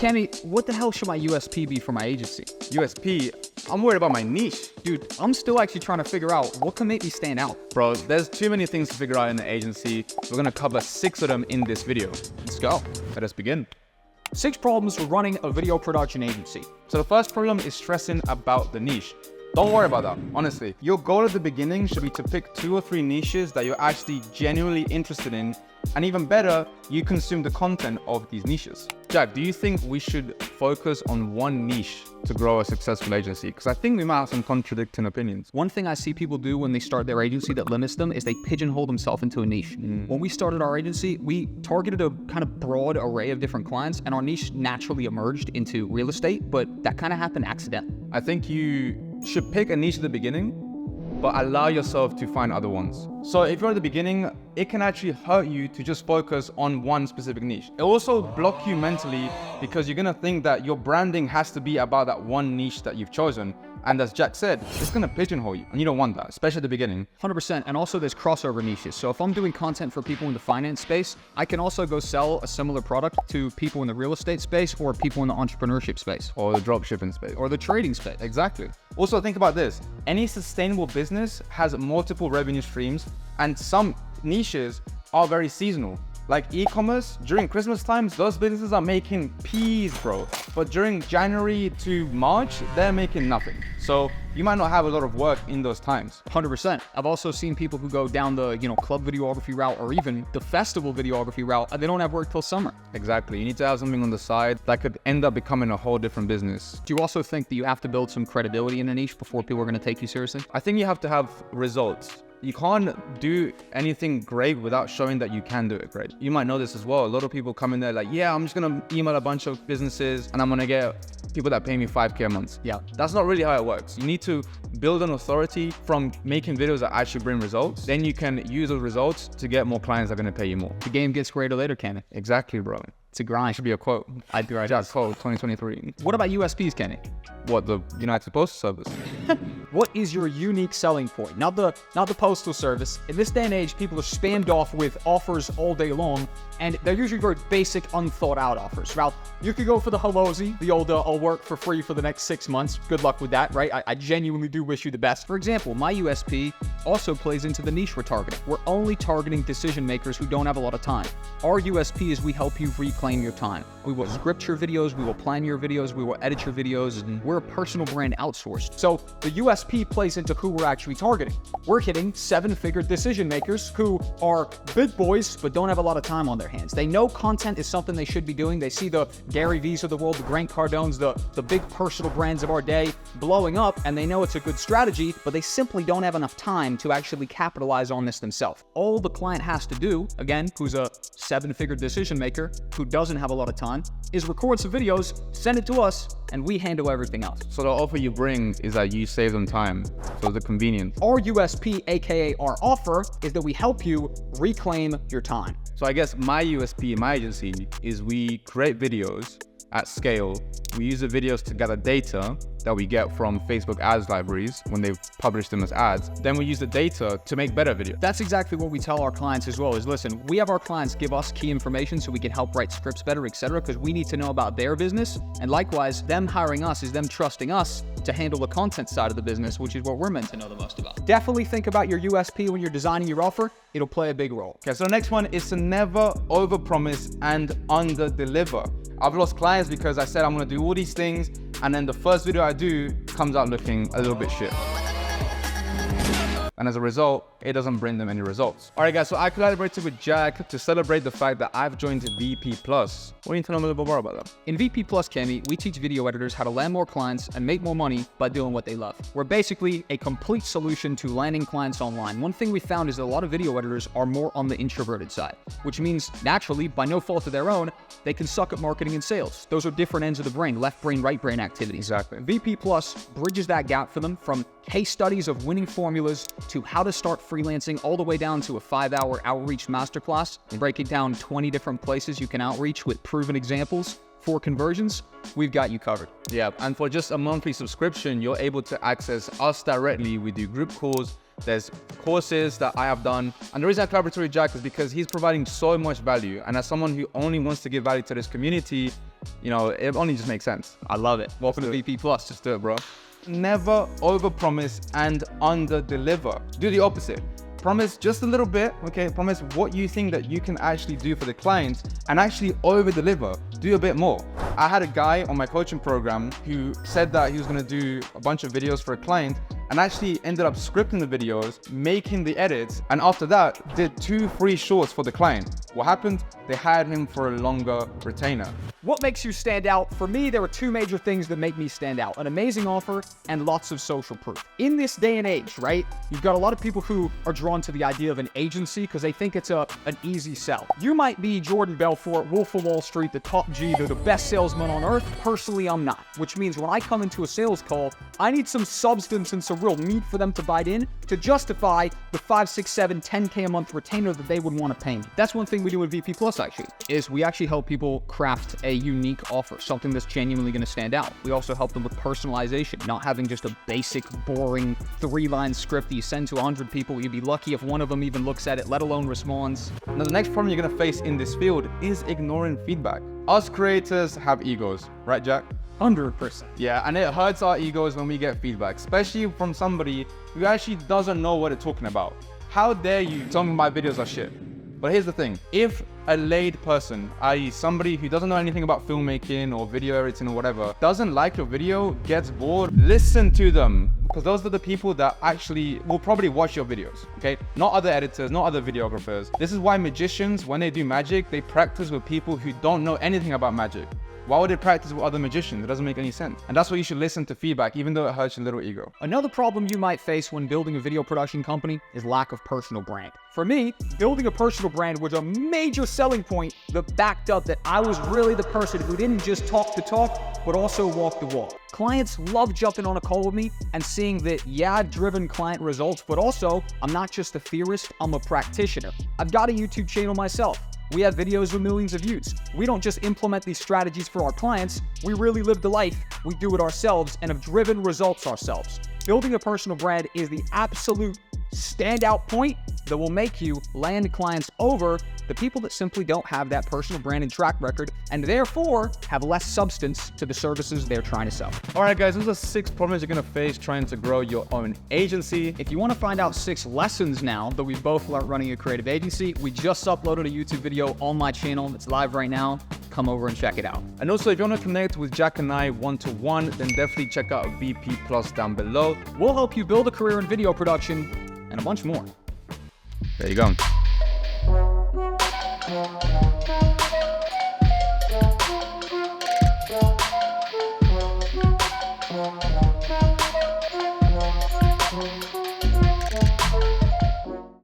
Cammy, what the hell should my USP be for my agency? USP, I'm worried about my niche. Dude, I'm still actually trying to figure out what can make me stand out. Bro, there's too many things to figure out in the agency. We're gonna cover 6 of them in this video. Let's go. Let us begin. 6 problems with running a video production agency. So the first problem is stressing about the niche. Don't worry about that, honestly. Your goal at the beginning should be to pick 2 or 3 niches that you're actually genuinely interested in, and even better, you consume the content of these niches. Jack, do you think we should focus on one niche to grow a successful agency? Because I think we might have some contradicting opinions. One thing I see people do when they start their agency that limits them is they pigeonhole themselves into a niche. When we started our agency, we targeted a kind of broad array of different clients, and our niche naturally emerged into real estate, but that kind of happened accidentally. I think you should pick a niche at the beginning, but allow yourself to find other ones. So if you're at the beginning, it can actually hurt you to just focus on one specific niche. It also block you mentally because you're gonna think that your branding has to be about that one niche that you've chosen. And as Jack said, it's gonna pigeonhole you, and you don't want that, especially at the beginning. 100%, and also there's crossover niches. So if I'm doing content for people in the finance space, I can also go sell a similar product to people in the real estate space or people in the entrepreneurship space. Or the dropshipping space. Or the trading space. Exactly. Also think about this, any sustainable business has multiple revenue streams, and some niches are very seasonal. Like e-commerce, during Christmas times, those businesses are making peas, bro. But during January to March, they're making nothing. So you might not have a lot of work in those times. 100%. I've also seen people who go down the, club videography route or even the festival videography route, and they don't have work till summer. Exactly. You need to have something on the side that could end up becoming a whole different business. Do you also think that you have to build some credibility in a niche before people are going to take you seriously? I think you have to have results. You can't do anything great without showing that you can do it great. You might know this as well. A lot of people come in there like, yeah, I'm just gonna email a bunch of businesses and I'm gonna get people that pay me 5K a month. Yeah. That's not really how it works. You need to build an authority from making videos that actually bring results. Then you can use those results to get more clients that are gonna pay you more. The game gets greater later, Kenny. Exactly, bro. It's a grind. Should be a quote. I'd be right. Jack quote 2023. What about USPs, Kenny? What, the United Postal Service? What is your unique selling point? Not the postal service. In this day and age, people are spammed off with offers all day long, and they're usually very basic, unthought out offers. Well, you could go for the hellozy, the old I'll work for free for the next 6 months. Good luck with that, right? I genuinely do wish you the best. For example, my USP also plays into the niche we're targeting. We're only targeting decision makers who don't have a lot of time. Our USP is we help you reclaim your time. We will script your videos, we will plan your videos, we will edit your videos, and we're a personal brand outsourced. So the USP plays into who we're actually targeting. We're hitting 7-figure decision makers who are big boys but don't have a lot of time on their hands. They know content is something they should be doing. They see the Gary V's of the world, the Grant Cardones, the big personal brands of our day blowing up, and they know it's a good strategy, but they simply don't have enough time to actually capitalize on this themselves. All the client has to do, again, who's a 7-figure decision maker who doesn't have a lot of time, is record some videos, send it to us, and we handle everything else. So the offer you bring is that you save them time, so the convenience. Our USP, aka our offer, is that we help you reclaim your time. So I guess my USP in my agency is we create videos at scale. We use the videos to gather data that we get from Facebook ads libraries when they've published them as ads. Then we use the data to make better videos. That's exactly what we tell our clients as well, is listen, we have our clients give us key information so we can help write scripts better, etc., because we need to know about their business. And likewise, them hiring us is them trusting us to handle the content side of the business, which is what we're meant to know the most about. Definitely think about your USP when you're designing your offer. It'll play a big role. Okay, so the next one is to never overpromise and underdeliver. I've lost clients because I said I'm gonna do all these things, and then the first video I do comes out looking a little bit shit. And as a result, it doesn't bring them any results. All right, guys, so I collaborated with Jack to celebrate the fact that I've joined VP+. What do you tell them a little bit more about that? In VP+, Cammy, we teach video editors how to land more clients and make more money by doing what they love. We're basically a complete solution to landing clients online. One thing we found is that a lot of video editors are more on the introverted side, which means naturally, by no fault of their own, they can suck at marketing and sales. Those are different ends of the brain, left brain, right brain activities. Exactly. VP+ bridges that gap for them from case studies of winning formulas to how to start freelancing, all the way down to a 5-hour outreach masterclass, breaking down 20 different places you can outreach with proven examples for conversions. We've got you covered. Yeah, and for just a monthly subscription, you're able to access us directly. We do group calls, there's courses that I have done. And the reason I collaborate with Jack is because he's providing so much value. And as someone who only wants to give value to this community, You know, it only just makes sense. I love it. Welcome to VP Plus. Just do it, bro. Never overpromise and underdeliver. Do the opposite. Promise just a little bit, okay? Promise what you think that you can actually do for the clients and actually over-deliver. Do a bit more. I had a guy on my coaching program who said that he was gonna do a bunch of videos for a client and actually ended up scripting the videos, making the edits, and after that, did 2 free shorts for the client. What happened? They hired him for a longer retainer. What makes you stand out? For me, there are 2 major things that make me stand out: an amazing offer and lots of social proof. In this day and age, right, you've got a lot of people who are drawn to the idea of an agency because they think it's an easy sell. You might be Jordan Belfort, Wolf of Wall Street, the top G, they're the best salesman on earth. Personally, I'm not, which means when I come into a sales call, I need some substance and some real meat for them to bite in to justify the 5, 6, 7, 10K a month retainer that they would want to pay me. That's one thing we do with VP Plus, actually, is we actually help people craft a unique offer, something that's genuinely going to stand out. We also help them with personalization, not having just a basic, boring 3-line script that you send to 100 people. You'd be lucky if one of them even looks at it, let alone responds. Now, the next problem you're going to face in this field is ignoring feedback. Us creators have egos, right, Jack? 100%. Yeah, and it hurts our egos when we get feedback, especially from somebody who actually doesn't know what they're talking about. How dare you tell me my videos are shit? But here's the thing, if a laid person, i.e. somebody who doesn't know anything about filmmaking or video editing or whatever, doesn't like your video, gets bored, listen to them. Because those are the people that actually will probably watch your videos, okay? Not other editors, not other videographers. This is why magicians, when they do magic, they practice with people who don't know anything about magic. Why would they practice with other magicians? It doesn't make any sense. And that's why you should listen to feedback, even though it hurts your little ego. Another problem you might face when building a video production company is lack of personal brand. For me, building a personal brand was a major selling point that backed up that I was really the person who didn't just talk the talk, but also walk the walk. Clients love jumping on a call with me and seeing that, yeah, I've driven client results, but also I'm not just a theorist, I'm a practitioner. I've got a YouTube channel myself. We have videos with millions of views. We don't just implement these strategies for our clients, we really live the life, we do it ourselves, and have driven results ourselves. Building a personal brand is the absolute standout point that will make you land clients over the people that simply don't have that personal brand and track record, and therefore have less substance to the services they're trying to sell. All right, guys, those are 6 problems you're gonna face trying to grow your own agency. If you want to find out 6 lessons now that we've both learned running a creative agency, we just uploaded a YouTube video on my channel that's live right now. Come over and check it out. And also, if you want to connect with Jack and I one-to-one, then definitely check out VP Plus down below. We'll help you build a career in video production and a bunch more. There you go. Yeah.